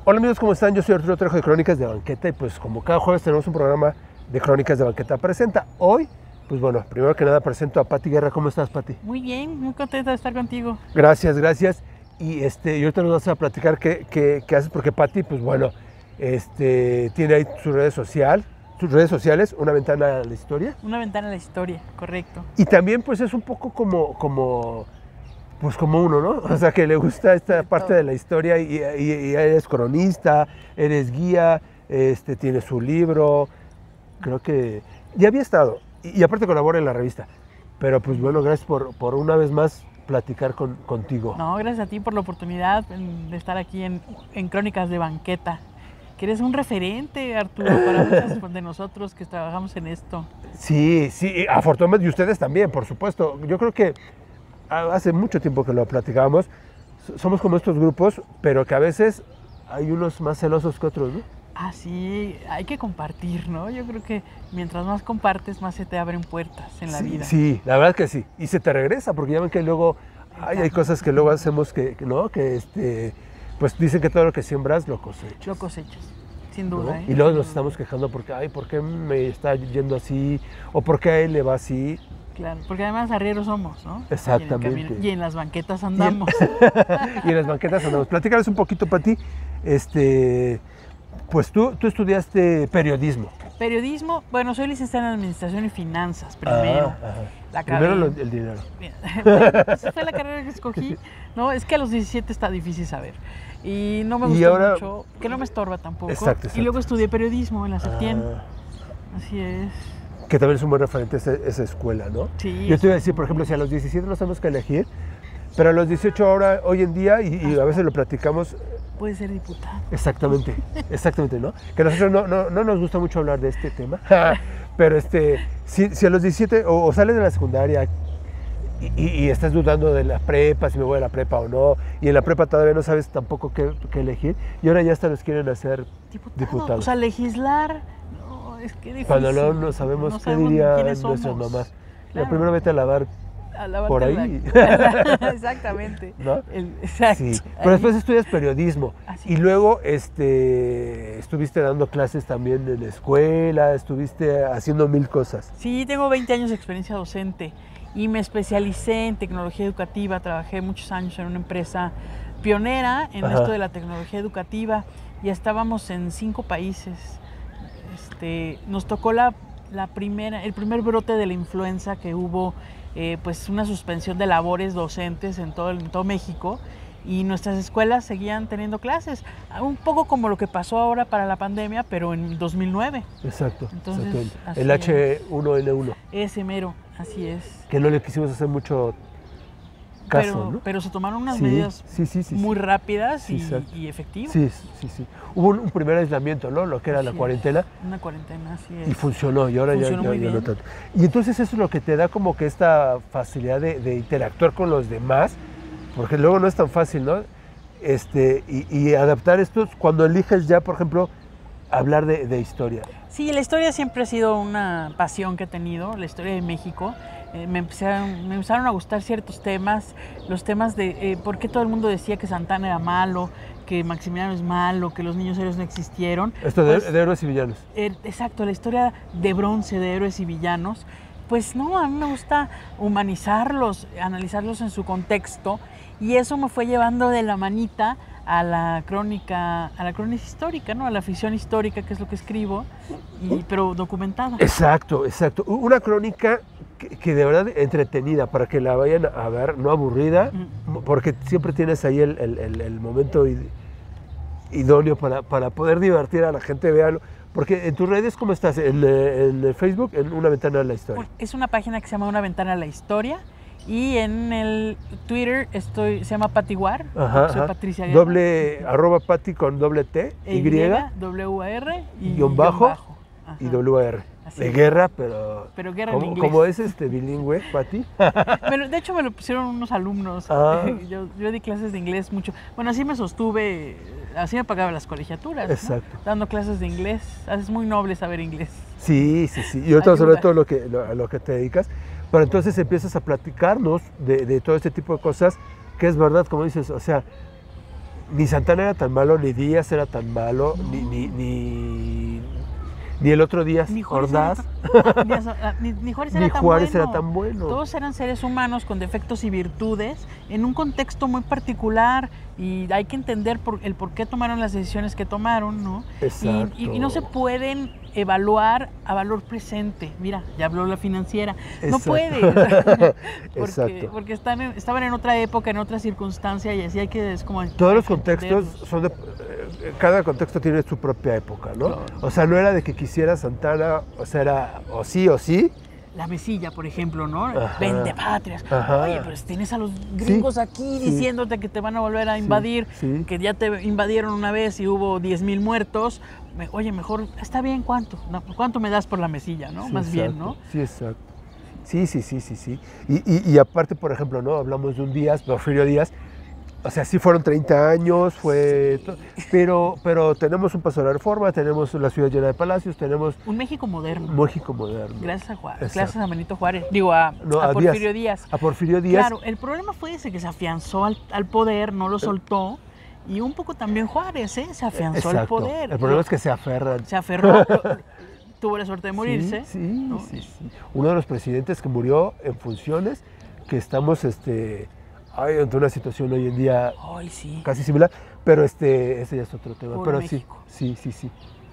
Hola amigos, ¿cómo están? Yo soy Arturo Trejo de Crónicas de Banqueta y pues como cada jueves tenemos un programa de Crónicas de Banqueta Presenta. Hoy, pues bueno, primero que nada presento a Pati Guerra. ¿Cómo estás, Pati? Muy bien, muy contenta de estar contigo. Gracias, gracias. Y ahorita nos vas a platicar qué haces, porque Pati, pues bueno, tiene ahí sus redes sociales, Una Ventana a la Historia. Una Ventana a la Historia, correcto. Y también pues es un poco como uno, ¿no? O sea, que le gusta esta parte de la historia y eres cronista, eres guía, tiene su libro, creo que ya había estado, y aparte colabora en la revista. Pero pues bueno, gracias por una vez más platicar contigo. No, gracias a ti por la oportunidad de estar aquí en Crónicas de Banqueta, que eres un referente, Arturo, para muchos de nosotros que trabajamos en esto. Sí, afortunadamente, y ustedes también, por supuesto. Yo creo que hace mucho tiempo que lo platicábamos, somos como estos grupos, pero que a veces hay unos más celosos que otros, ¿no? Ah, sí, hay que compartir, ¿no? Yo creo que mientras más compartes, más se te abren puertas en la vida. Sí, la verdad que sí. Y se te regresa, porque ya ven que luego hay cosas que luego hacemos ¿no? Que pues dicen que todo lo que siembras lo cosechas. Lo cosechas, sin duda. ¿No? Y luego nos estamos quejando porque, ¿por qué me está yendo así? ¿O por qué a él le va así? Claro, porque además arrieros somos, ¿no? Exactamente. Y en las banquetas andamos. Y en las banquetas andamos. Platícanos un poquito, Pati. Pues tú estudiaste periodismo. Periodismo, bueno, soy licenciada en Administración y Finanzas, primero. Primero el dinero. Esa fue la carrera que escogí. No, es que a los 17 está difícil saber. Y no me gustó mucho, que no me estorba tampoco. Exacto. Y luego estudié periodismo en la Septién. Así es. Que también es un buen referente esa escuela, ¿no? Sí. Yo te iba a decir, por ejemplo, si a los 17 no tenemos que elegir, pero a los 18 hoy en día, y a veces lo platicamos... Puede ser diputado. Exactamente, ¿no? Que a nosotros no nos gusta mucho hablar de este tema, pero si a los 17 o sales de la secundaria y estás dudando de la prepa, si me voy a la prepa o no, y en la prepa todavía no sabes tampoco qué elegir, y ahora ya hasta los quieren hacer diputados. O sea, legislar, no, es que difícil. Cuando no sabemos qué dirían nuestras mamás. Claro. Primero vete a lavar por ahí. Exactamente. ¿No? Exacto. Sí. Pero después estudias periodismo. Así y luego estuviste dando clases también en la escuela, estuviste haciendo mil cosas. Sí, tengo 20 años de experiencia docente y me especialicé en tecnología educativa. Trabajé muchos años en una empresa pionera en esto de la tecnología educativa y estábamos en 5 países. Nos tocó el primer brote de la influenza que hubo. Pues una suspensión de labores docentes en todo México y nuestras escuelas seguían teniendo clases, un poco como lo que pasó ahora para la pandemia, pero en 2009. Exacto. Entonces, exacto. El H1N1. Ese mero, así es. Que no le quisimos hacer mucho caso, ¿no? Pero se tomaron unas medidas muy rápidas y efectivas. Sí. Hubo un primer aislamiento, ¿no? Lo que era la cuarentena. Una cuarentena, así es. Y funcionó, y ahora ya no tanto. Y entonces eso es lo que te da como que esta facilidad de interactuar con los demás, porque luego no es tan fácil, ¿no? Y adaptar estos cuando eliges ya, por ejemplo, hablar de historia. Sí, la historia siempre ha sido una pasión que he tenido, la historia de México. Me empezaron a gustar ciertos temas, los temas de por qué todo el mundo decía que Santana era malo, que Maximiliano es malo, que los niños héroes no existieron. Esto de héroes y villanos. Exacto, la historia de bronce de héroes y villanos. Pues no, a mí me gusta humanizarlos, analizarlos en su contexto, y eso me fue llevando de la manita a la crónica histórica, ¿no? A la ficción histórica, que es lo que escribo, pero documentada. Exacto. Una crónica que de verdad entretenida, para que la vayan a ver, no aburrida, porque siempre tienes ahí el momento idóneo para poder divertir a la gente, véanlo. Porque en tus redes, ¿cómo estás? En el Facebook, en Una Ventana a la Historia. Es una página que se llama Una Ventana a la Historia. Y en el Twitter se llama Pati Guar. Soy Patricia Guerra. @Pati con doble T, Y, W-A-R y guión bajo y W-A-R. De guerra, pero guerra en inglés. ¿Cómo es bilingüe, Pati? De hecho, me lo pusieron unos alumnos. Yo di clases de inglés mucho. Bueno, así me sostuve, así me pagaba las colegiaturas. Exacto. ¿No? Dando clases de inglés. Es muy noble saber inglés. Sí. Y ahorita sobre todo a lo que te dedicas. Pero entonces empiezas a platicarnos de todo este tipo de cosas, que es verdad, como dices, o sea, ni Santana era tan malo, ni Díaz era tan malo, No. ni el otro Díaz Ni Juárez Ordaz, ni Juárez ni era tan Juárez bueno. era tan bueno. Todos eran seres humanos con defectos y virtudes en un contexto muy particular y hay que entender el por qué tomaron las decisiones que tomaron, ¿no? Exacto. Y no se pueden evaluar a valor presente. Mira, ya habló la financiera. No Exacto. puede. Exacto. Porque estaban en otra época, en otra circunstancia y así hay que... Es como, Todos hay los que contextos entenderlos. son de... Cada contexto tiene su propia época, ¿no? Claro. O sea, no era de que quisiera Santana, o sea, era o sí, La mesilla, por ejemplo, ¿no? Ajá. Vende patrias. Ajá. Oye, pues tienes a los gringos aquí sí. diciéndote que te van a volver a invadir, sí. que ya te invadieron una vez y hubo 10,000 muertos. Oye, mejor, está bien, ¿cuánto? No, ¿cuánto me das por la mesilla, no? Sí, Más bien, exacto. ¿no? Sí, exacto. Sí. Y aparte, por ejemplo, ¿no? Hablamos de un Díaz, Porfirio Díaz. O sea, sí fueron 30 años, pero tenemos un paso de la reforma, tenemos la ciudad llena de palacios, tenemos Un México moderno. México moderno. Gracias a Juárez, Exacto. gracias a Benito Juárez, digo, a Porfirio Díaz. A Porfirio Díaz. Claro, el problema fue ese, que se afianzó al poder, no lo soltó, y un poco también Juárez, ¿eh? Se afianzó al Exacto. poder. El problema es que se aferran. Se aferró, tuvo la suerte de morirse. Sí. ¿no? Uno de los presidentes que murió en funciones, que estamos ante una situación hoy en día Ay, sí, casi similar, pero ese ya es otro tema. Por Pero México. sí.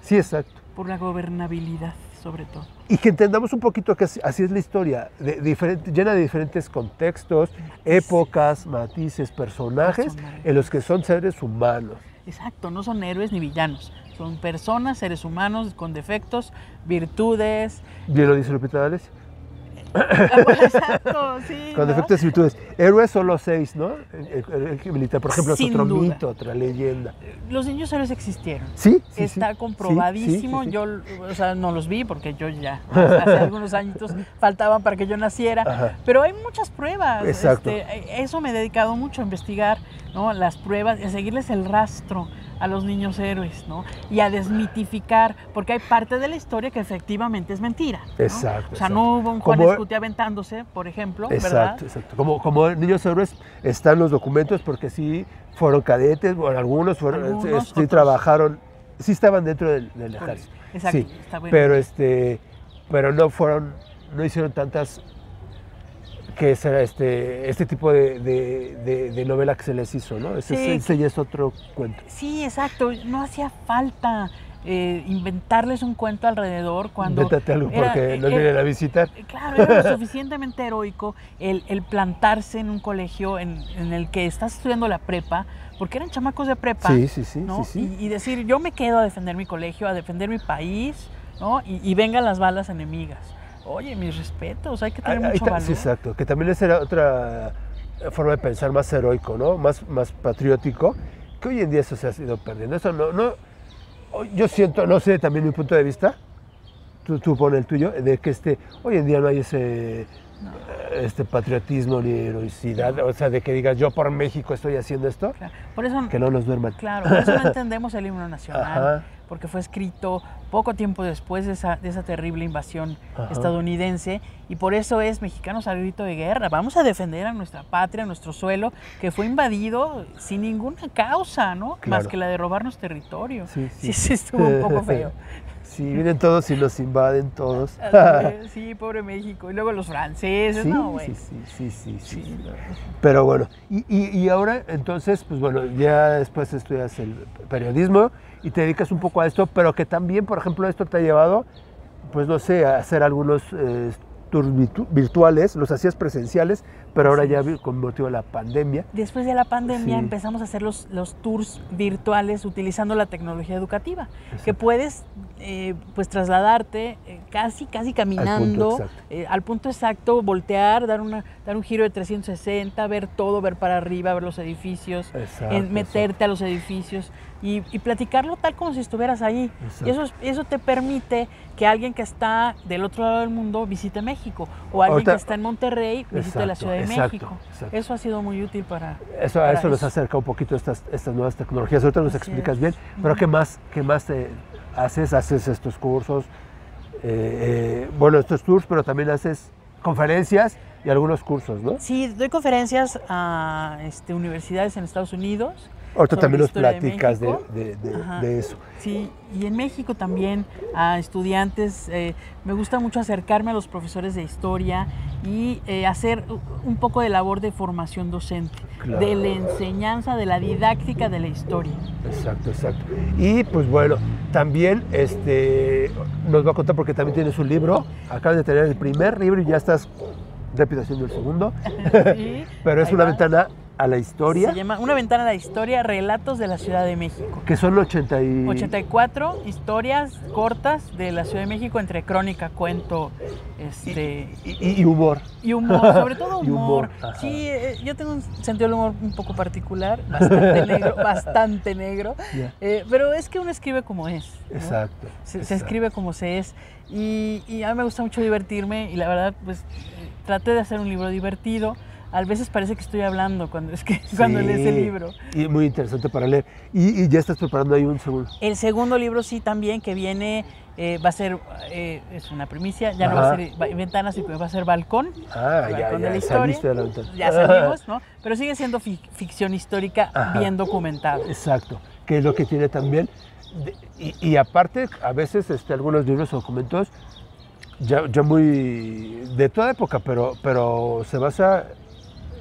Sí, exacto. por la gobernabilidad, sobre todo. Y que entendamos un poquito que así es la historia, llena de diferentes contextos, épocas, matices, personajes, en los que son seres humanos. Exacto, no son héroes ni villanos, son personas, seres humanos con defectos, virtudes. Bien lo dice Lupita D'Alessio. Exacto, sí. Con ¿no? defectos y virtudes. Héroes solo 6, ¿no? El militar, por ejemplo, es Sin otro duda. mito, otra leyenda. Los niños héroes existieron. Sí. Está comprobadísimo. Sí. Yo, o sea, no los vi porque yo ya hace algunos añitos faltaban para que yo naciera. Ajá. Pero hay muchas pruebas. Exacto. Eso me he dedicado mucho a investigar, ¿no? Las pruebas, a seguirles el rastro a los niños héroes, ¿no? Y a desmitificar, porque hay parte de la historia que efectivamente es mentira, ¿no? Exacto. O sea, no hubo un Juan Como- Escutia aventándose, por ejemplo, ¿verdad? Exacto. Como niños héroes están los documentos porque sí fueron cadetes, bueno, algunos fueron, Algunos, sí otros. trabajaron, sí estaban dentro del ejército. Exacto, Sí, está bueno. pero no hicieron tantas que será este tipo de novela que se les hizo, ¿no? Ese ya es otro cuento. Sí, exacto. No hacía falta inventarles un cuento alrededor cuando... Invéntate algo porque nos vienen a visitar. Claro, era lo suficientemente heroico el plantarse en un colegio en el que estás estudiando la prepa, porque eran chamacos de prepa, Sí. ¿no? Sí. Y decir, yo me quedo a defender mi colegio, a defender mi país, ¿no? Y vengan las balas enemigas. Oye, mis respetos, hay que tener mucho valor. Sí, exacto, que también esa era otra forma de pensar más heroico, ¿no? Más patriótico, que hoy en día eso se ha ido perdiendo. Eso no, yo siento, no sé, también mi punto de vista, tú pon el tuyo, de que hoy en día no hay ese patriotismo ni heroicidad, o sea, de que digas yo por México estoy haciendo esto, Claro. Por eso, que no nos duerman. claro, por eso no entendemos el himno nacional, Ajá. porque fue escrito poco tiempo después de esa terrible invasión Ajá. estadounidense, y por eso es mexicanos al grito de guerra. Vamos a defender a nuestra patria, a nuestro suelo, que fue invadido sin ninguna causa, ¿no? Claro. Más que la de robarnos territorio. Sí. Sí, estuvo un poco feo. Sí, vienen todos y nos invaden todos. Sí, pobre México. Y luego los franceses, Sí, no, güey. sí. Pero bueno, y ahora entonces, pues bueno, ya después estudias el periodismo y te dedicas un poco a esto, pero que también, por ejemplo, esto te ha llevado, pues no sé, a hacer algunos tours virtuales, los hacías presenciales, pero ahora ya con motivo de la pandemia. Después de la pandemia Sí. empezamos a hacer los tours virtuales utilizando la tecnología educativa, Exacto. que puedes pues trasladarte casi caminando al punto exacto, voltear, dar un giro de 360, ver todo, ver para arriba, ver los edificios, meterte a los edificios y platicarlo tal como si estuvieras ahí. Exacto. Y eso te permite que alguien que está del otro lado del mundo visite México, o alguien que está en Monterrey visite la Ciudad de México. Exacto. Eso ha sido muy útil para Eso nos acerca un poquito estas nuevas tecnologías. Ahorita nos explicas bien, pero ¿qué más te haces? ¿Haces estos cursos? Bueno, estos tours, pero también haces conferencias y algunos cursos, ¿no? Sí, doy conferencias a universidades en Estados Unidos Ahorita sobre también la nos historia de platicas México. de eso. Sí, y en México también a estudiantes, me gusta mucho acercarme a los profesores de historia y hacer un poco de labor de formación docente, Claro. de la enseñanza, de la didáctica de la historia. Exacto, exacto. Y pues bueno, también nos va a contar porque también tienes un libro. Acabas de tener el primer libro y ya estás rápido haciendo el segundo. Sí, Pero es ahí una va. ventana a la historia. Se llama Una ventana a la historia, relatos de la Ciudad de México. Que son 84 historias cortas de la Ciudad de México entre crónica, cuento, y humor. y humor, sobre todo Y humor, humor. ajá. Sí, yo tengo un sentido del humor un poco particular, bastante negro, bastante negro. Ya. Pero es que uno escribe como es, ¿no? Exacto. Se escribe como se es. Y a mí me gusta mucho divertirme y la verdad, pues traté de hacer un libro divertido. A veces parece que estoy hablando cuando lees el libro. Y muy interesante para leer. Y ya estás preparando ahí un segundo. El segundo libro sí también que viene va a ser, es una primicia, ya no va a ser ventanas, sino va a ser balcón. Balcón de la historia. Saliste de la ventana. Ya salimos, ¿no? Pero sigue siendo ficción histórica bien documentada. Exacto, que es lo que tiene también. Y aparte, a veces algunos libros o documentos ya muy de toda época, pero se basa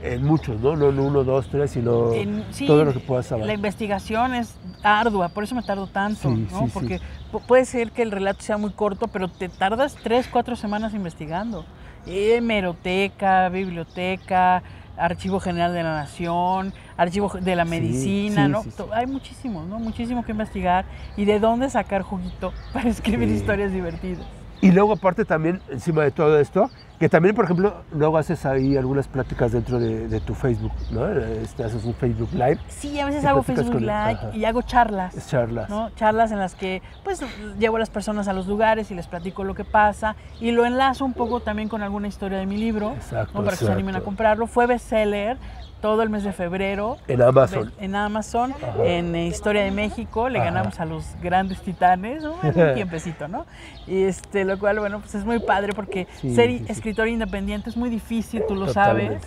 en muchos, ¿no? No en 1, 2, 3, sino Sí, todo lo que puedas saber. La investigación es ardua, por eso me tardo tanto, Sí, ¿no? sí, Porque puede ser que el relato sea muy corto, pero te tardas 3, 4 semanas investigando. Hemeroteca, biblioteca, Archivo General de la Nación, Archivo de la Medicina, ¿no? Hay muchísimo, ¿no? Muchísimo que investigar y de dónde sacar juguito para escribir historias divertidas. Y luego aparte también, encima de todo esto, que también, por ejemplo, luego haces ahí algunas pláticas dentro de tu Facebook, ¿no? Haces un Facebook Live. Sí, a veces hago Facebook Live y hago charlas. Charlas. ¿no? Charlas en las que pues llevo a las personas a los lugares y les platico lo que pasa y lo enlazo un poco también con alguna historia de mi libro. Exacto, ¿no? Para que se animen a comprarlo. Fue bestseller todo el mes de febrero. En Amazon. En Amazon, en Historia de México, le ganamos a los grandes titanes, ¿no? En un tiempecito, ¿no? Y lo cual, bueno, pues es muy padre porque ser escritor independiente es muy difícil, tú lo sabes.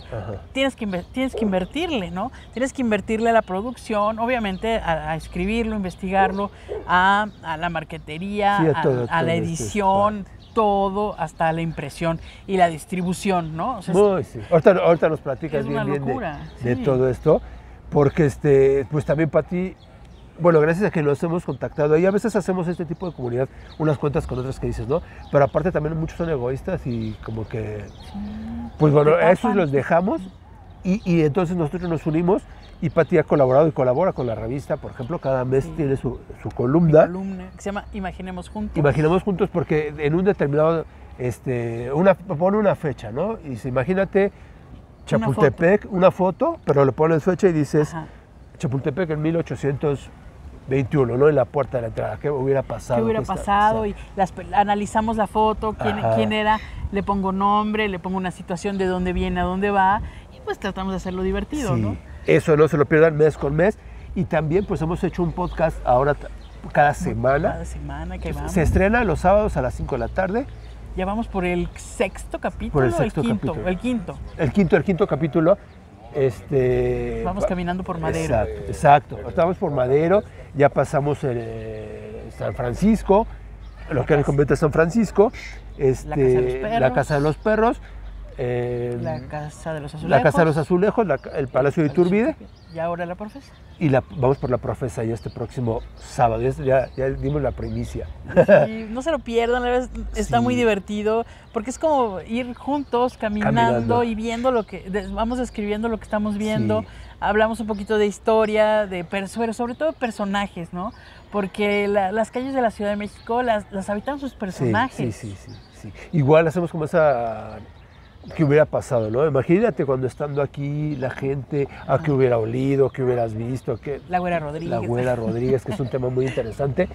Tienes que invertirle, ¿no? Tienes que invertirle a la producción, obviamente a escribirlo, investigarlo, a la marquetería, a la edición, todo, hasta la impresión y la distribución, ¿no? O sea, ahorita nos platicas es una bien locura, de todo esto, porque pues también para ti, bueno, gracias a que nos hemos contactado y a veces hacemos este tipo de comunidad, unas cuentas con otras que dices, ¿no? Pero aparte también muchos son egoístas y como que, pues bueno, esos los dejamos y entonces nosotros nos unimos. Y Pati ha colaborado y colabora con la revista, por ejemplo, cada mes tiene su columna. Que se llama Imaginemos Juntos. Imaginemos Juntos porque en un determinado, pone una fecha, ¿no? Y dice, imagínate Chapultepec, una foto, pero le pones fecha y dices, Chapultepec en 1821, ¿no? En la puerta de la entrada, ¿qué hubiera pasado? ¿Qué hubiera pasado? Y analizamos la foto, quién era, le pongo nombre, le pongo una situación de dónde viene, a dónde va, y pues tratamos de hacerlo divertido, ¿no? Eso no se lo pierdan mes con mes. Y también pues hemos hecho un podcast ahora cada semana. Cada semana que vamos. Se estrena los sábados a las 5 de la tarde. Ya vamos por el sexto capítulo, por el sexto capítulo. El quinto. El quinto capítulo. Vamos caminando por Madero. Exacto. Estamos por Madero, ya pasamos San Francisco, lo que es el convento de San Francisco, la Casa de los Perros. La Casa de los Azulejos. La Casa de los Azulejos, el Palacio de Iturbide. Y ahora la Profesa. Y vamos por la Profesa ya este próximo sábado. Ya dimos la primicia. Sí, no se lo pierdan, la verdad está muy divertido, porque es como ir juntos, caminando y viendo vamos escribiendo lo que estamos viendo. Hablamos un poquito de historia, pero sobre todo personajes, ¿no? Porque las calles de la Ciudad de México las habitan sus personajes. Sí. Igual hacemos como esa... ¿Qué hubiera pasado, no? Imagínate cuando estando aquí la gente, a qué hubiera olido, qué hubieras visto. La Güera Rodríguez. La Güera Rodríguez, que es un tema muy interesante.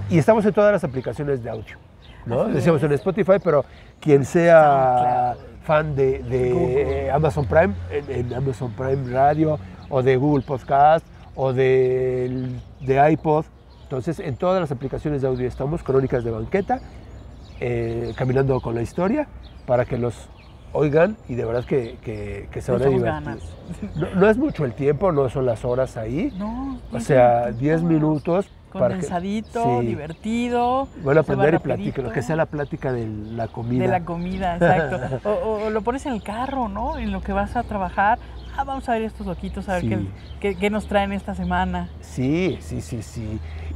Y estamos en todas las aplicaciones de audio, ¿no? Decíamos en Spotify, pero quien sea fan de Amazon Prime, en Amazon Prime Radio, o de Google Podcast, o de iPod. Entonces, en todas las aplicaciones de audio estamos, Crónicas de Banqueta, Caminando con la Historia, para que los oigan y de verdad que se van a divertir. No es mucho el tiempo, no son las horas ahí. No, o sea, 10 minutos. Condensadito, divertido. Van a aprender y platicar, lo que sea la plática de la comida. De la comida, exacto. o lo pones en el carro, ¿no? En lo que vas a trabajar. Vamos a ver estos loquitos, a ver qué nos traen esta semana. Sí.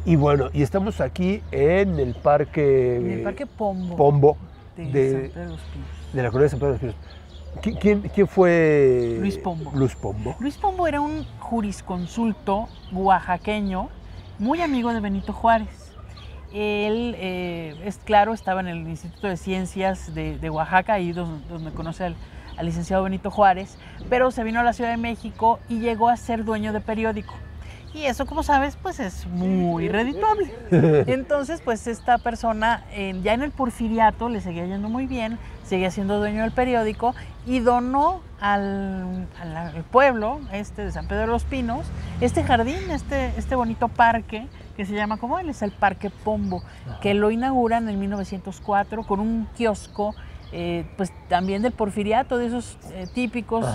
Y bueno, y estamos aquí en el parque... En el parque Pombo. Pombo. De San Pedro de los Pinos. De la colonia de San Pedro de los Pinos. ¿Quién fue? Luis Pombo. Luis Pombo era un jurisconsulto oaxaqueño, muy amigo de Benito Juárez. Él, es claro, estaba en el Instituto de Ciencias de Oaxaca, ahí donde conoce al licenciado Benito Juárez, pero se vino a la Ciudad de México y llegó a ser dueño de periódico. Y eso, como sabes, pues es muy redituable. Entonces, pues esta persona, ya en el Porfiriato, le seguía yendo muy bien, seguía siendo dueño del periódico y donó al pueblo de San Pedro de los Pinos este jardín, este bonito parque que se llama, como él, es el Parque Pombo, que lo inauguran en 1904 con un kiosco, pues también del Porfiriato, de esos típicos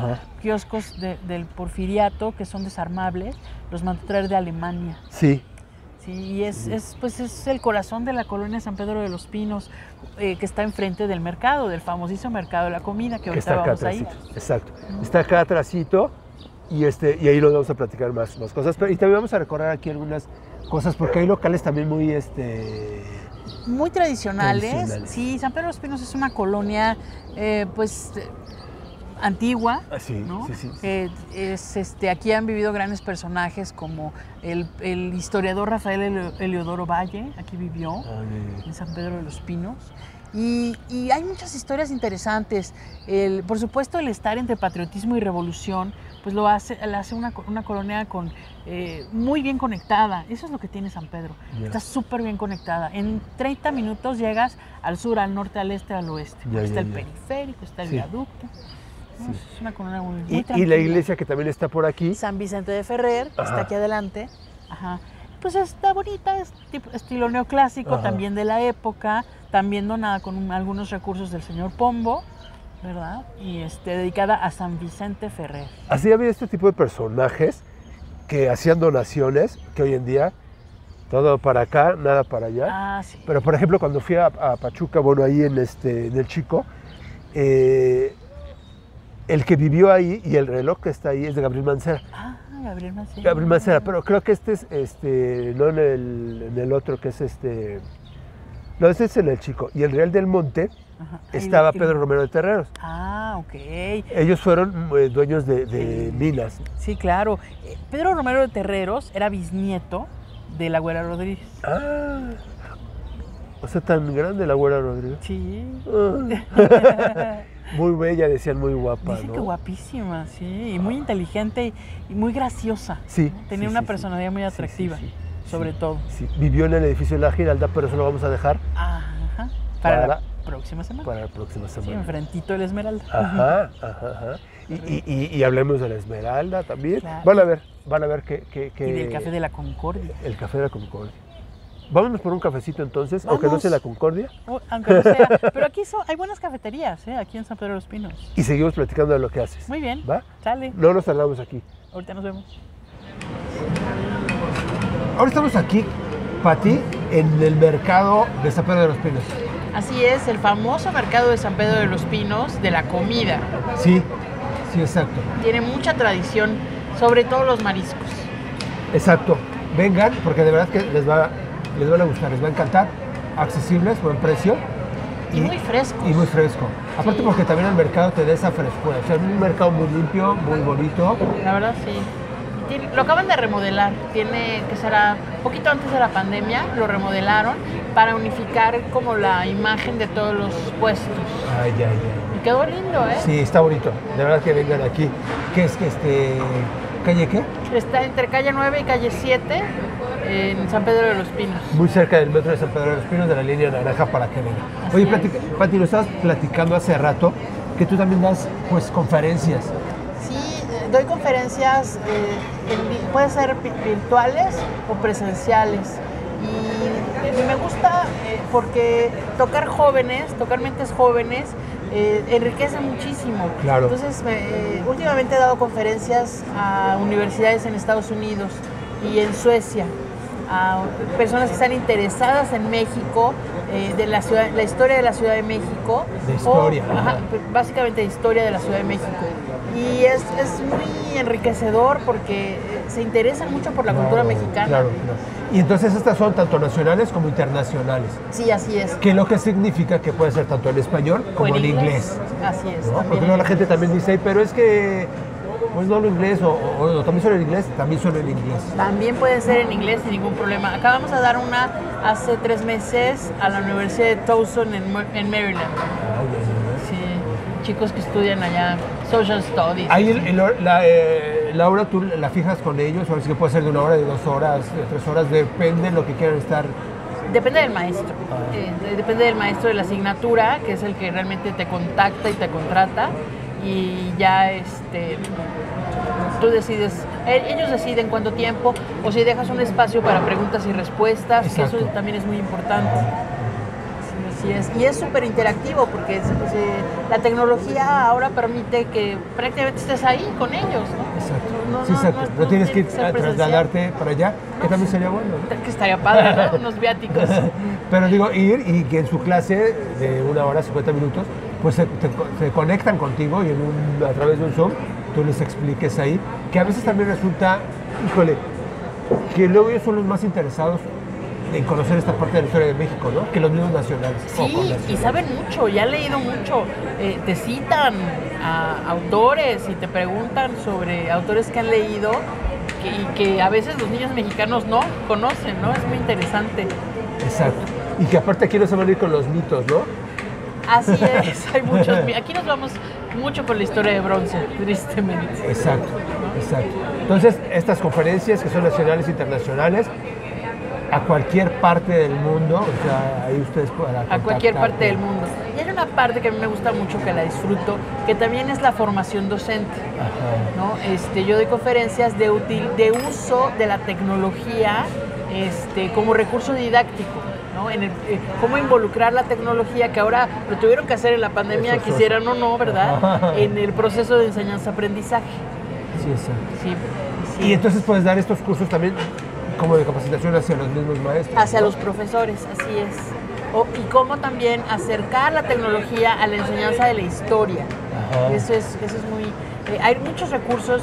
kioscos del Porfiriato que son desarmables, los mandó traer de Alemania. Sí. Sí, y es el corazón de la colonia San Pedro de los Pinos, que está enfrente del mercado, del famosísimo mercado de la comida, que ahorita vamos a ir. Exacto. Está acá atrásito y ahí lo vamos a platicar más cosas. Pero, y también vamos a recordar aquí algunas cosas, porque hay locales también muy tradicionales. Sí, San Pedro de los Pinos es una colonia, antigua, ¿no? Sí. Aquí han vivido grandes personajes como el historiador Rafael Eleodoro Valle, aquí vivió, en San Pedro de los Pinos. Y hay muchas historias interesantes. Por supuesto, el estar entre patriotismo y revolución, pues la hace una colonia muy bien conectada. Eso es lo que tiene San Pedro. Está súper bien conectada. En 30 minutos llegas al sur, al norte, al este, al oeste. Está el periférico, está el viaducto. Sí. Es una colonia muy tranquila. Y la iglesia que también está por aquí. San Vicente de Ferrer, está aquí adelante. Pues está bonita, es estilo neoclásico, también de la época, también donada con algunos recursos del señor Pombo, ¿verdad? Y dedicada a San Vicente Ferrer. Así había este tipo de personajes que hacían donaciones, que hoy en día todo para acá, nada para allá. Sí. Pero por ejemplo, cuando fui a Pachuca, bueno, ahí en el Chico, el que vivió ahí y el reloj que está ahí es de Gabriel Mancera. Gabriel Mancera. Gabriel Mancera, pero creo que este es, no en el otro, que es no, este es en el Chico. Y el Real del Monte estaba Pedro Romero de Terreros. Ok. Ellos fueron dueños de minas. Sí, claro. Pedro Romero de Terreros era bisnieto de la Güera Rodríguez. O sea, tan grande la Güera Rodríguez. Sí. Muy bella, decían, muy guapa. Dicen que guapísima, sí, y muy inteligente y muy graciosa. Sí. Tenía una personalidad muy atractiva, sobre todo. Sí. Vivió en el edificio de la Giralda, pero eso lo vamos a dejar para la próxima semana. Para la próxima semana. Sí, enfrentito el Esmeralda. Y hablemos de la Esmeralda también. Claro. Van a ver que... Y del Café de la Concordia. El Café de la Concordia. Vámonos por un cafecito entonces, Vamos. aunque no sea la Concordia. Aunque no sea, pero aquí hay buenas cafeterías, aquí en San Pedro de los Pinos. Y seguimos platicando de lo que haces. Muy bien. ¿Va? Sale. No nos tardamos aquí. Ahorita nos vemos. Ahora estamos aquí, Pati, en el mercado de San Pedro de los Pinos. Así es, el famoso mercado de San Pedro de los Pinos de la comida. Sí, exacto. Tiene mucha tradición, sobre todo los mariscos. Exacto. Vengan, porque de verdad que les van a gustar, les va a encantar. Accesibles, buen precio. Y muy fresco. Y muy fresco. Aparte porque también el mercado te da esa frescura. O sea, es un mercado muy limpio, muy bonito. La verdad, sí. Lo acaban de remodelar. Que será poquito antes de la pandemia, lo remodelaron para unificar como la imagen de todos los puestos. Y quedó lindo, ¿eh? Sí, está bonito. De verdad que vengan aquí. ¿Qué es calle qué? Está entre calle 9 y calle 7 en San Pedro de los Pinos. Muy cerca del metro de San Pedro de los Pinos, de la línea naranja, para que vengan. Oye, Pati, lo estabas platicando hace rato, que tú también das conferencias. Sí, doy conferencias, puede ser virtuales o presenciales. Y me gusta porque tocar mentes jóvenes, enriquece muchísimo. Claro. Entonces, últimamente he dado conferencias a universidades en Estados Unidos y en Suecia, a personas que están interesadas en México, de la historia de la Ciudad de México. De historia. Básicamente de historia de la Ciudad de México. Y es muy enriquecedor porque se interesan mucho por la cultura mexicana. Claro. Y entonces estas son tanto nacionales como internacionales. Sí, así es. Que lo que significa que puede ser tanto en español como en inglés. Así es. ¿No? Porque luego la gente también dice, pero es que pues no hablo inglés, o también son en inglés, también son en inglés. También puede ser en inglés sin ningún problema. Acabamos de dar una hace 3 meses a la Universidad de Towson en Maryland. Sí, chicos que estudian allá Social Studies. Ahí la hora tú la fijas con ellos, o así que puede ser de 1 hora, de 2 horas, de 3 horas, depende de lo que quieran estar. Depende del maestro, depende del maestro de la asignatura, que es el que realmente te contacta y te contrata. Y ya tú decides, ellos deciden cuánto tiempo, o si dejas un espacio para preguntas y respuestas. Exacto. Que eso también es muy importante. Sí, así es. Y es súper interactivo porque la tecnología ahora permite que prácticamente estés ahí con ellos, ¿no? Exacto. No tienes que trasladarte para allá, que también sería bueno, ¿no? Que estaría padre, ¿no? Unos viáticos. Pero digo, ir y que en su clase de 1 hora, 50 minutos, pues se conectan contigo y a través de un Zoom tú les expliques ahí, que a veces también resulta, híjole, que luego ellos son los más interesados en conocer esta parte de la historia de México, ¿no? Que los mismos nacionales. Sí, y saben mucho, ya han leído mucho, te citan a autores y te preguntan sobre autores que han leído y que a veces los niños mexicanos no conocen, ¿no? Es muy interesante. Exacto. Y que aparte aquí no se van a ir con los mitos, ¿no? Así es, hay muchos. Aquí nos vamos mucho con la historia de bronce, tristemente. Exacto. Entonces, estas conferencias que son nacionales e internacionales, a cualquier parte del mundo, o sea, ahí ustedes pueden a cualquier parte del mundo. Y hay una parte que a mí me gusta mucho, que la disfruto, que también es la formación docente. ¿No? Yo doy conferencias de uso de la tecnología como recurso didáctico. ¿No? Cómo involucrar la tecnología, que ahora lo tuvieron que hacer en la pandemia, quisieran o no, ¿verdad? En el proceso de enseñanza-aprendizaje. Sí, exacto. Sí. Y entonces puedes dar estos cursos también como de capacitación hacia los mismos maestros. Hacia los profesores, así es. Y cómo también acercar la tecnología a la enseñanza de la historia. Eso es muy... hay muchos recursos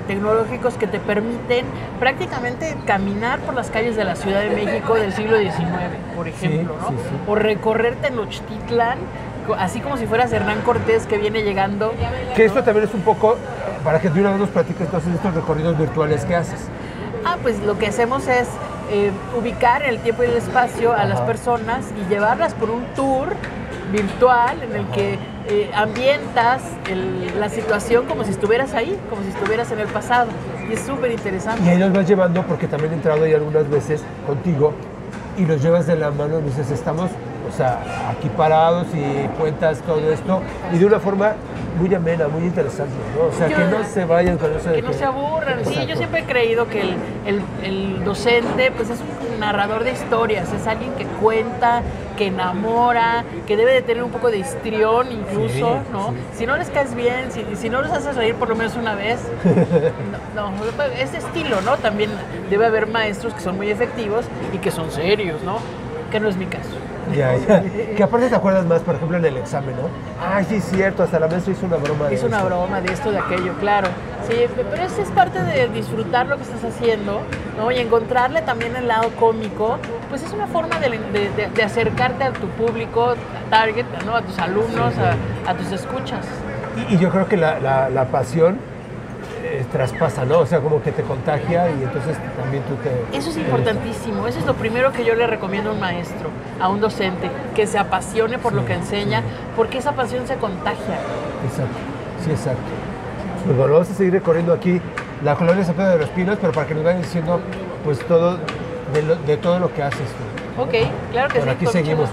tecnológicos que te permiten prácticamente caminar por las calles de la Ciudad de México del siglo XIX, por ejemplo, ¿no? Sí. O recorrer Tenochtitlan, así como si fueras Hernán Cortés que viene llegando. Que esto también es un poco, para que de una vez nos platiques entonces estos recorridos virtuales que haces. Pues lo que hacemos es ubicar en el tiempo y el espacio a las personas y llevarlas por un tour virtual en el que ambientas la situación como si estuvieras ahí, como si estuvieras en el pasado. Y es súper interesante. Y ahí los vas llevando, porque también he entrado ahí algunas veces contigo y los llevas de la mano y dices, estamos, aquí parados y cuentas todo esto y de una forma muy amena, muy interesante, ¿no? O sea, que no se vayan con eso de que no se aburran. Exacto. Sí, yo siempre he creído que el docente pues es un narrador de historias, es alguien que cuenta, que enamora, que debe de tener un poco de histrión incluso, ¿no? Sí. Si no les caes bien, si no los haces reír por lo menos una vez, no, ese estilo, ¿no? También debe haber maestros que son muy efectivos y que son serios, ¿no? Que no es mi caso. Ya. Que aparte te acuerdas más, por ejemplo, en el examen, ¿no? Ay, sí, es cierto, hasta la maestra hizo una broma de esto. Hizo una broma de esto, de aquello, claro. Sí, pero eso es parte de disfrutar lo que estás haciendo, ¿no? Y encontrarle también el lado cómico, pues es una forma de acercarte a tu público, target, ¿no? A tus alumnos, a tus escuchas. Y yo creo que la pasión traspasa, ¿no? O sea, como que te contagia y entonces también tú te... Eso es importantísimo, eso es lo primero que yo le recomiendo a un maestro, a un docente, que se apasione por lo que enseña, porque esa pasión se contagia. Exacto, sí, exacto. Pues bueno, vamos a seguir recorriendo aquí la colonia San Pedro de los Pinos, pero para que nos vayan diciendo pues todo, de todo lo que haces tú. Ok, claro que por sí. aquí seguimos.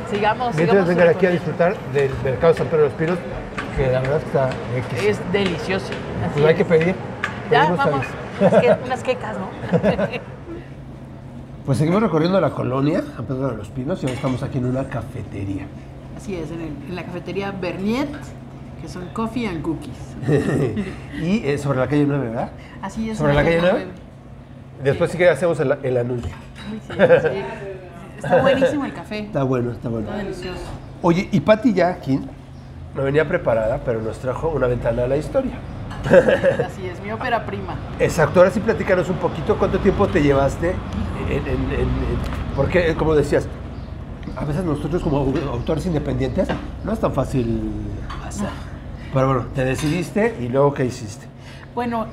Sigamos. Mientras vengan aquí a disfrutar del mercado San Pedro de los Pinos, que la verdad está X. Es delicioso. Pues hay que pedir. Ya, vamos. Unas quecas, ¿no? Pues seguimos recorriendo la colonia San Pedro de los Pinos y ahora estamos aquí en una cafetería. Así es, en la cafetería Berniet, que son coffee and cookies. Y sobre la calle 9, ¿verdad? Así es. ¿Sobre la calle 9? Después sí que hacemos el anuncio. Sí, sí. Está buenísimo el café. Está bueno, está bueno. Está delicioso. Oye, y Pati ya aquí no venía preparada, pero nos trajo una ventana a la historia. Así es, mi ópera prima. Exacto, ahora sí platícanos un poquito cuánto tiempo te llevaste porque como decías, a veces nosotros como autores independientes no es tan fácil hacer. Pero bueno, te decidiste y luego ¿qué hiciste? Bueno,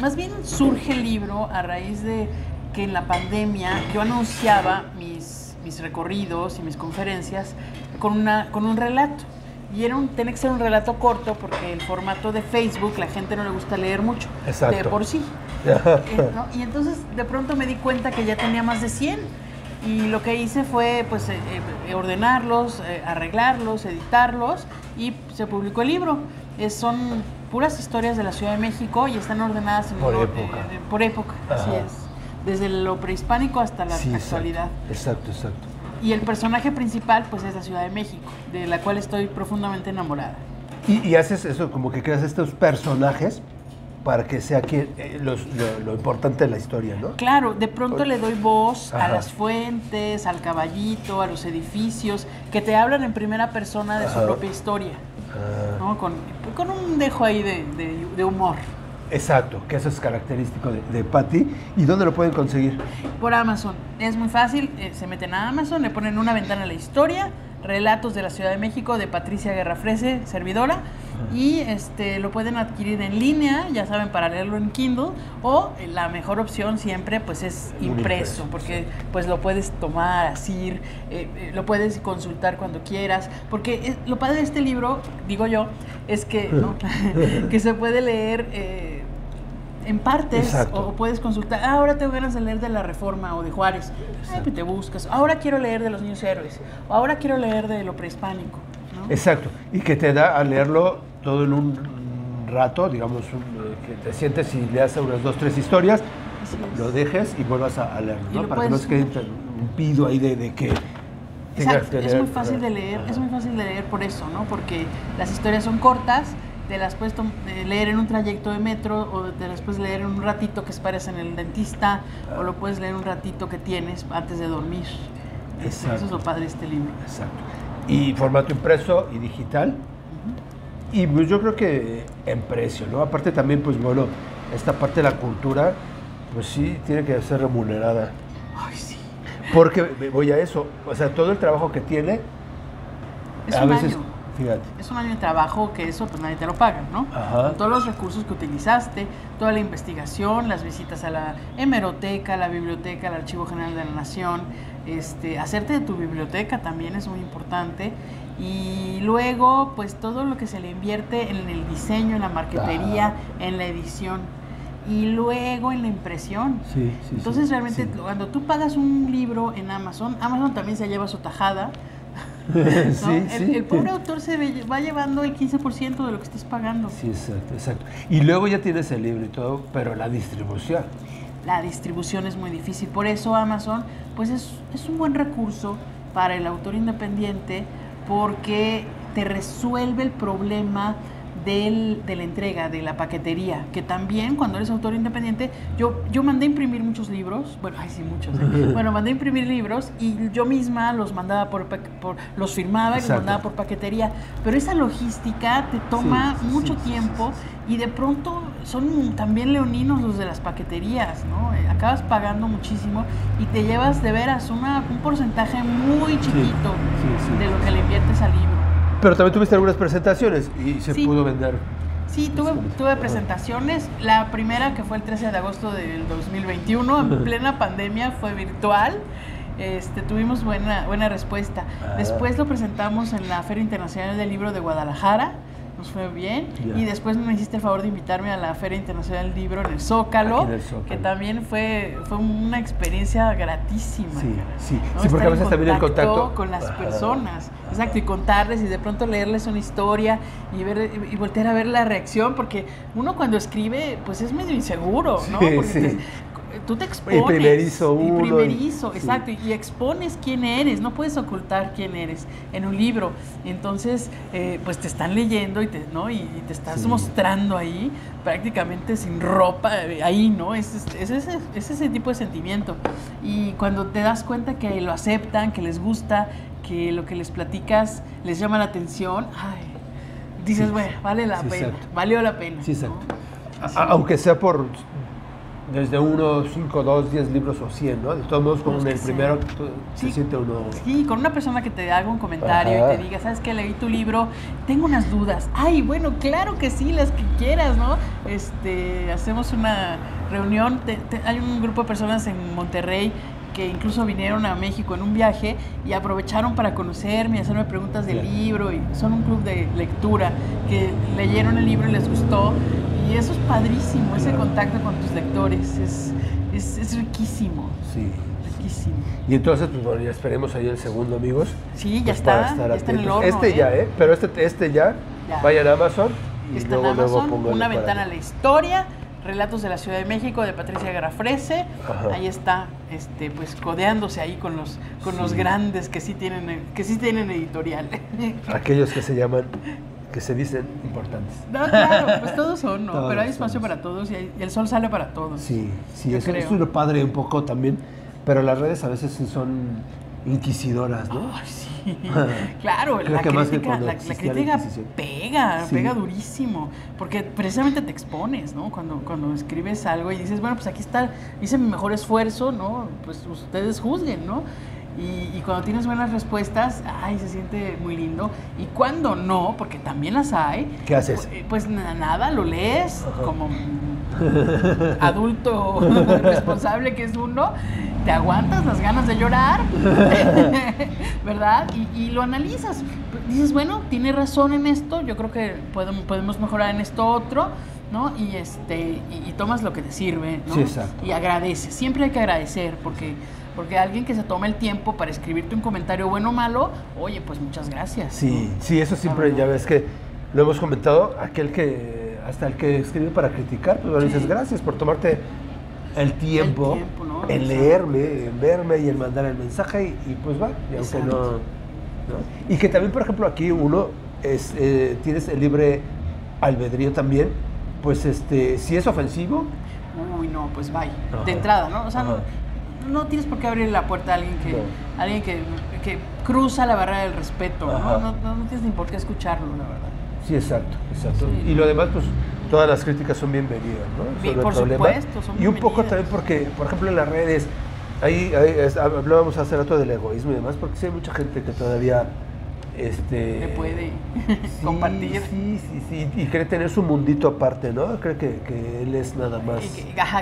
más bien surge el libro a raíz de que en la pandemia yo anunciaba mis recorridos y mis conferencias con un relato. Y tenía que ser un relato corto porque el formato de Facebook la gente no le gusta leer mucho. Exacto. De por sí. ¿No? Y entonces de pronto me di cuenta que ya tenía más de 100 y lo que hice fue pues ordenarlos, arreglarlos, editarlos y se publicó el libro. Son puras historias de la Ciudad de México y están ordenadas por época. Así es. Desde lo prehispánico hasta la actualidad. Exacto. Y el personaje principal, pues, es la Ciudad de México, de la cual estoy profundamente enamorada. Y haces eso, como que creas estos personajes para que sea lo importante de la historia, ¿no? Claro, de pronto le doy voz a las fuentes, al caballito, a los edificios, que te hablan en primera persona de su propia historia, ¿no? Con un dejo ahí de humor. Exacto, que eso es característico de Pati. ¿Y dónde lo pueden conseguir? Por Amazon. Es muy fácil, se meten a Amazon, le ponen una ventana a la historia, Relatos de la Ciudad de México, de Patricia Guerra Frese, servidora, y lo pueden adquirir en línea, ya saben, para leerlo en Kindle, o la mejor opción siempre pues es impreso, porque pues lo puedes tomar, así, lo puedes consultar cuando quieras, porque lo padre de este libro, digo yo, es que, ¿no? que se puede leer en partes. Exacto. O puedes consultar, ahora tengo ganas de leer de la Reforma o de Juárez, pues te buscas, ahora quiero leer de los niños héroes, o ahora quiero leer de lo prehispánico, ¿no? Exacto, y que te da a leerlo todo en un rato, digamos, que te sientes y leas unas 2, 3 historias, lo dejes y vuelvas a leerlo, ¿no? Para que no se quede interrumpido ahí de que... Exacto, es muy fácil de leer, es muy fácil de leer por eso, ¿no? Porque las historias son cortas, te las puedes leer en un trayecto de metro, o te las puedes leer en un ratito que esperas en el dentista, o lo puedes leer un ratito que tienes antes de dormir. Eso es lo padre de este libro. Exacto. Y formato impreso y digital. Y pues yo creo que en precio, ¿no? Aparte también, pues bueno, esta parte de la cultura, pues sí, tiene que ser remunerada. Ay, sí. Porque voy a eso, o sea, todo el trabajo que tiene, a veces... Fíjate. Es un año de trabajo que eso pues nadie te lo paga, ¿no? Con todos los recursos que utilizaste, toda la investigación, las visitas a la hemeroteca, la biblioteca, el Archivo General de la Nación, hacerte de tu biblioteca también es muy importante. Y luego, pues todo lo que se le invierte en el diseño, en la marquetería, en la edición. Y luego en la impresión. Entonces realmente cuando tú pagas un libro en Amazon también se lleva su tajada. ¿No? El pobre autor se va llevando el 15% de lo que estés pagando. Sí, exacto. Y luego ya tienes el libro y todo, pero la distribución. La distribución es muy difícil. Por eso Amazon pues es un buen recurso para el autor independiente, porque te resuelve el problema de la entrega, de la paquetería, que también cuando eres autor independiente, yo mandé a imprimir muchos libros, mandé a imprimir libros y yo misma los mandaba los firmaba y los mandaba por paquetería, pero esa logística te toma mucho tiempo y de pronto son también leoninos los de las paqueterías, ¿no? Acabas pagando muchísimo y te llevas de veras un porcentaje muy chiquito de lo que le inviertes al libro. Pero también tuviste algunas presentaciones y se pudo vender. Sí, tuve presentaciones. La primera, que fue el 13 de agosto del 2021, en plena pandemia, fue virtual. Tuvimos buena respuesta. Después lo presentamos en la Feria Internacional del Libro de Guadalajara. Nos fue bien. Y después me hiciste el favor de invitarme a la Feria Internacional del Libro en el Zócalo, que también fue una experiencia gratísima. Sí, porque a veces también el contacto con las personas. Exacto, y contarles y de pronto leerles una historia y voltear a ver la reacción, porque uno cuando escribe pues es medio inseguro, ¿no? Porque tú te expones. Y primerizo uno. Y primerizo, exacto. Y expones quién eres, no puedes ocultar quién eres en un libro. Entonces, pues te están leyendo y te estás mostrando ahí, prácticamente sin ropa, ahí, ¿no? Es ese tipo de sentimiento. Y cuando te das cuenta que lo aceptan, que les gusta, que lo que les platicas les llama la atención, dices, bueno, vale la pena, exacto. Valió la pena. Sí, exacto. ¿No? Aunque sea por desde 1, 5, 2, 10 libros o 100, ¿no? De todos modos, con el primero se siente uno... Sí, con una persona que te haga un comentario y te diga, ¿sabes qué? Leí tu libro, tengo unas dudas. Ay, bueno, claro que sí, las que quieras, ¿no? Hacemos una reunión, hay un grupo de personas en Monterrey que incluso vinieron a México en un viaje y aprovecharon para conocerme y hacerme preguntas del libro, y son un club de lectura que leyeron el libro y les gustó, y eso es padrísimo, ese contacto con tus lectores es riquísimo. Sí. Riquísimo. Y entonces, pues bueno, ya esperemos ahí el segundo, amigos. Sí, pues ya está en el horno. Ya, pero este ya, vayan a Amazon y está luego, en Amazon, luego Una ventana a la historia, Relatos de la Ciudad de México, de Patricia Garafrese. Ahí está, pues codeándose ahí con los grandes que sí tienen editorial. Aquellos que se dicen importantes. No, claro, pues todos son, ¿no? Todos, pero hay espacio para todos y el sol sale para todos. Sí, eso es lo padre un poco también, pero las redes a veces son inquisidoras, ¿no? Ay, sí. Claro, la crítica pega durísimo, porque precisamente te expones, ¿no? Cuando escribes algo y dices, bueno, pues aquí está, hice mi mejor esfuerzo, ¿no? Pues ustedes juzguen, ¿no? Y cuando tienes buenas respuestas, se siente muy lindo. Y cuando no, porque también las hay. ¿Qué haces? Pues nada, lo lees como adulto responsable que es uno, te aguantas las ganas de llorar, ¿verdad? Y lo analizas. Dices, bueno, tiene razón en esto, yo creo que podemos mejorar en esto otro, ¿no? Y tomas lo que te sirve, ¿no? Sí, exacto. Y agradeces, siempre hay que agradecer, porque alguien que se toma el tiempo para escribirte un comentario bueno o malo, oye, pues muchas gracias. Sí, ¿no? Sí, eso siempre, ya ves que lo hemos comentado, hasta el que escribe para criticar, pues dices, gracias por tomarte el tiempo ¿no? en leerme, en verme y en mandar el mensaje, y pues va, y aunque no. Y que también, por ejemplo, aquí uno tienes el libre albedrío también, pues si es ofensivo. Uy, no, pues bye. De entrada, ¿no? O sea, no tienes por qué abrir la puerta a alguien que cruza la barrera del respeto, ¿no? No tienes ni por qué escucharlo, la verdad. Sí, exacto. Sí. Y lo demás, pues, todas las críticas son bienvenidas, ¿no? Por supuesto, son bienvenidas. Y un poco también porque, por ejemplo, en las redes, hablábamos hace rato del egoísmo y demás, porque sí hay mucha gente que todavía le puede compartir. Sí, y cree tener su mundito aparte, ¿no? Cree que él es nada más.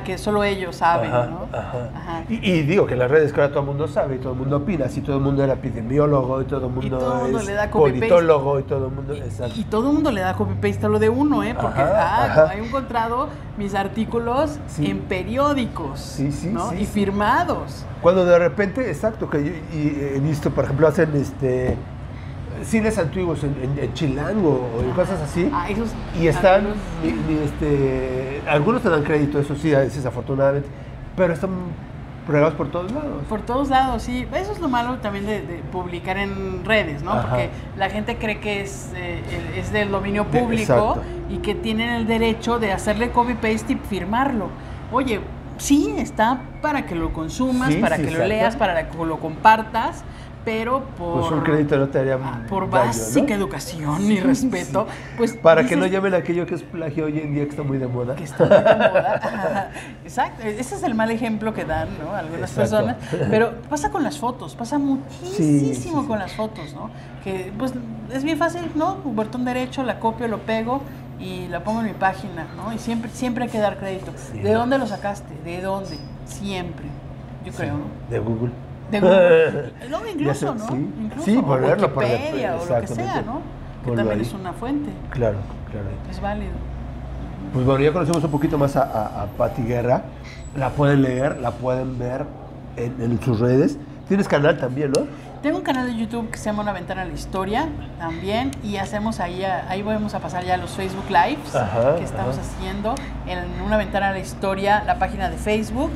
Que solo ellos saben, ¿no? Ajá. Y digo que en las redes que ahora todo el mundo sabe y todo el mundo opina, si todo el mundo era epidemiólogo y todo el mundo es le da politólogo y todo el mundo... Y todo el mundo le da copy-paste a lo de uno, ¿eh? Porque he encontrado mis artículos en periódicos, ¿no? Y firmados. Cuando de repente, exacto, que yo he visto, por ejemplo, hacen cines antiguos en Chilango o en cosas así, y están algunos te dan crédito, eso sí, desafortunadamente, pero están regados por todos lados. Por todos lados, sí. Eso es lo malo también de publicar en redes, ¿no? Porque la gente cree que es del dominio público y que tienen el derecho de hacerle copy-paste y firmarlo. Oye, sí, está para que lo consumas, para que lo leas, para que lo compartas, pero pues un crédito no te haría por básica educación y respeto, pues para dices, que no llamen aquello que es plagio hoy en día, que está muy de moda. Exacto, ese es el mal ejemplo que dan, ¿no? Algunas personas, pero pasa con las fotos, pasa muchísimo con las fotos, ¿no? Que pues es bien fácil, ¿no? Un botón derecho, la copio, lo pego y la pongo en mi página, ¿no? Y siempre hay que dar crédito. ¿De dónde lo sacaste? ¿De dónde? Siempre, yo creo, ¿no? De Google. De Google. No, incluso, ¿no? Sí, por verlo, Wikipedia o lo que sea, ¿no? Que también es una fuente. Claro. Es válido. Pues bueno, ya conocemos un poquito más a Pati Guerra. La pueden leer, la pueden ver en sus redes. Tienes canal también, ¿no? Tengo un canal de YouTube que se llama Una Ventana a la Historia también, y hacemos ahí vamos a pasar ya los Facebook Lives que estamos haciendo en Una Ventana a la Historia, la página de Facebook.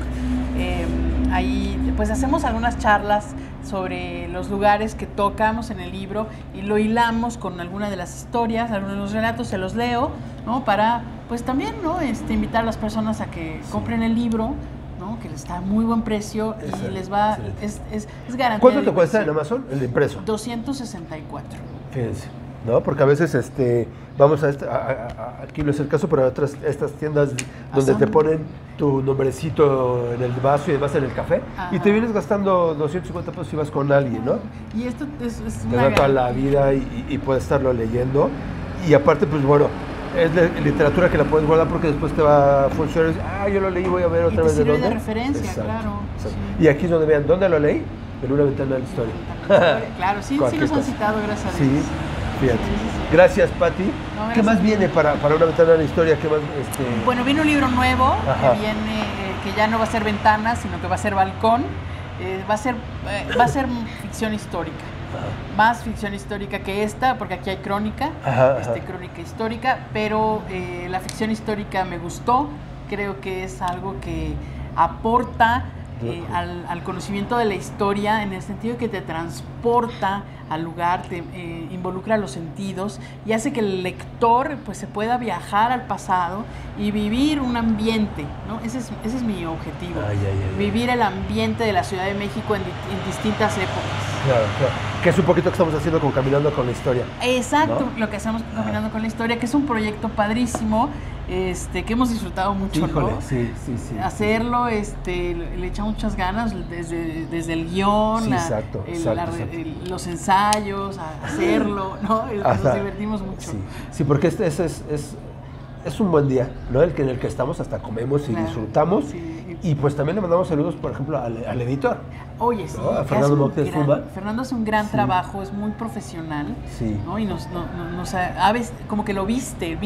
Ahí pues hacemos algunas charlas sobre los lugares que tocamos en el libro y lo hilamos con alguna de las historias, algunos de los relatos se los leo, ¿no? Para pues también, ¿no? Invitar a las personas a que compren el libro, ¿no? Que les está a muy buen precio y les va, es garantía. ¿Cuánto te cuesta en Amazon el impreso? 264. Fíjense, ¿no? Porque a veces vamos aquí no es el caso, pero estas tiendas donde te ponen tu nombrecito en el vaso y demás en el café, y te vienes gastando 250 pesos si vas con alguien, ¿no? Y esto es te da toda la vida y puedes estarlo leyendo, y aparte pues bueno, es literatura que la puedes guardar porque después te va a funcionar. Yo lo leí, voy a ver otra vez de dónde. De referencia, exacto, claro. Exacto. Sí. Y aquí es donde vean, ¿dónde lo leí? En Una Ventana a la Historia. Claro, sí nos han citado, gracias a Dios. Sí, fíjate. Sí. Gracias, Pati. No, ¿qué más viene para Una Ventana a la Historia? ¿Qué más, Bueno, viene un libro nuevo que ya no va a ser ventana, sino que va a ser balcón. Va a ser ficción histórica. Más ficción histórica que esta, porque aquí hay crónica, crónica histórica, pero la ficción histórica me gustó, creo que es algo que aporta al conocimiento de la historia, en el sentido que te transporta al lugar, te involucra los sentidos y hace que el lector pues se pueda viajar al pasado y vivir un ambiente, ¿no? Ese es mi objetivo, vivir el ambiente de la Ciudad de México en distintas épocas. Claro. Que es un poquito que estamos haciendo con Caminando con la Historia. Exacto, ¿no? Lo que hacemos con Caminando con la Historia, que es un proyecto padrísimo, que hemos disfrutado mucho. Híjole, ¿no? Sí. Hacerlo, le echamos muchas ganas desde el guión, los ensayos, a hacerlo, ¿no? Nos divertimos mucho. Sí, porque es un buen día, ¿no? En el que estamos, hasta comemos y disfrutamos. Sí. Y pues también le mandamos saludos, por ejemplo, al editor. Oye, sí. ¿No? A Fernando Moctez Fuma. Fernando hace un gran trabajo, es muy profesional. Sí. ¿no? Y como que lo viste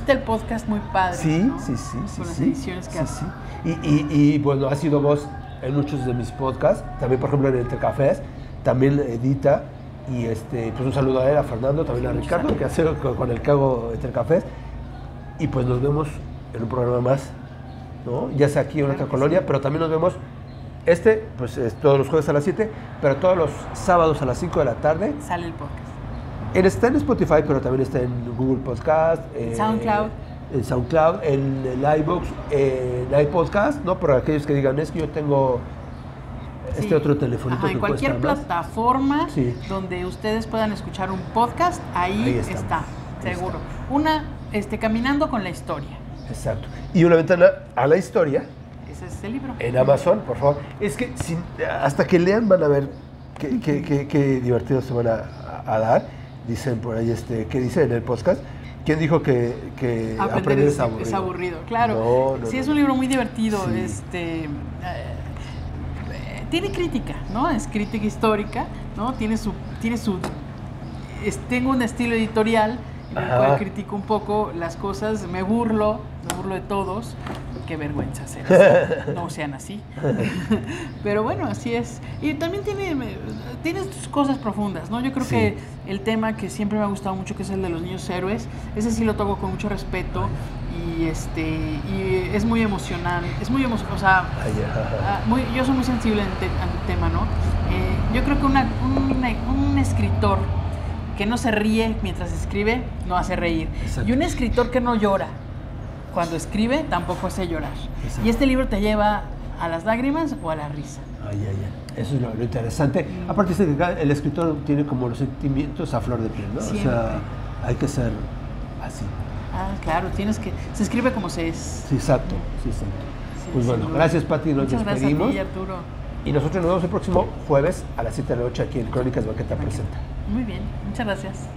el podcast muy padre. Sí, ¿no? sí. Con las ediciones que hace. Y bueno, ha sido voz en muchos de mis podcasts, también por ejemplo en Entre Cafés, también edita. Y pues un saludo a él, a Fernando, también a Ricardo, que hace con el que hago Entre Cafés. Y pues nos vemos en un programa más, ¿no? Ya sea aquí en otra colonia, pero también nos vemos, pues es todos los jueves a las 7, pero todos los sábados a las 5 de la tarde. Sale el podcast. Él está en Spotify, pero también está en Google Podcast, SoundCloud, en el iVoox, en iPodcast, ¿no? Para aquellos que digan, es que yo tengo otro telefonito que en cualquier cuesta más. Plataforma donde ustedes puedan escuchar un podcast, ahí está, seguro. Caminando con la Historia. Exacto. Y Una Ventana a la Historia. Ese es el libro. En Amazon, por favor. Es que hasta que lean van a ver qué divertidos se van a dar. Dicen por ahí, ¿qué dice en el podcast? ¿Quién dijo que aprender es aburrido? Es aburrido, claro. No, es un libro muy divertido. Sí. Tiene crítica, ¿no? Es crítica histórica, ¿no? Tengo un estilo editorial en el cual critico un poco las cosas, me burlo de todos. Qué vergüenza ser, no sean así. Pero bueno, así es. Y también tiene sus cosas profundas, ¿no? Yo creo que el tema que siempre me ha gustado mucho, que es el de los niños héroes, ese sí lo toco con mucho respeto y es muy emocional. Es muy emocional, yo soy muy sensible al tema, ¿no? Yo creo que un escritor que no se ríe mientras escribe, no hace reír. Exacto. Y un escritor que no llora cuando escribe, tampoco hace llorar. Exacto. Y este libro te lleva a las lágrimas o a la risa. Eso es lo interesante. Aparte dice que el escritor tiene como los sentimientos a flor de piel, ¿no? Siempre. O sea, hay que ser así. Claro, se escribe como se es. Sí, exacto. Sí, pues bueno, gracias Pati, nos despedimos. Gracias a ti, Arturo. Y nosotros nos vemos el próximo jueves a las 7 de la noche aquí en Crónicas Banqueta Presenta. Muy bien, muchas gracias.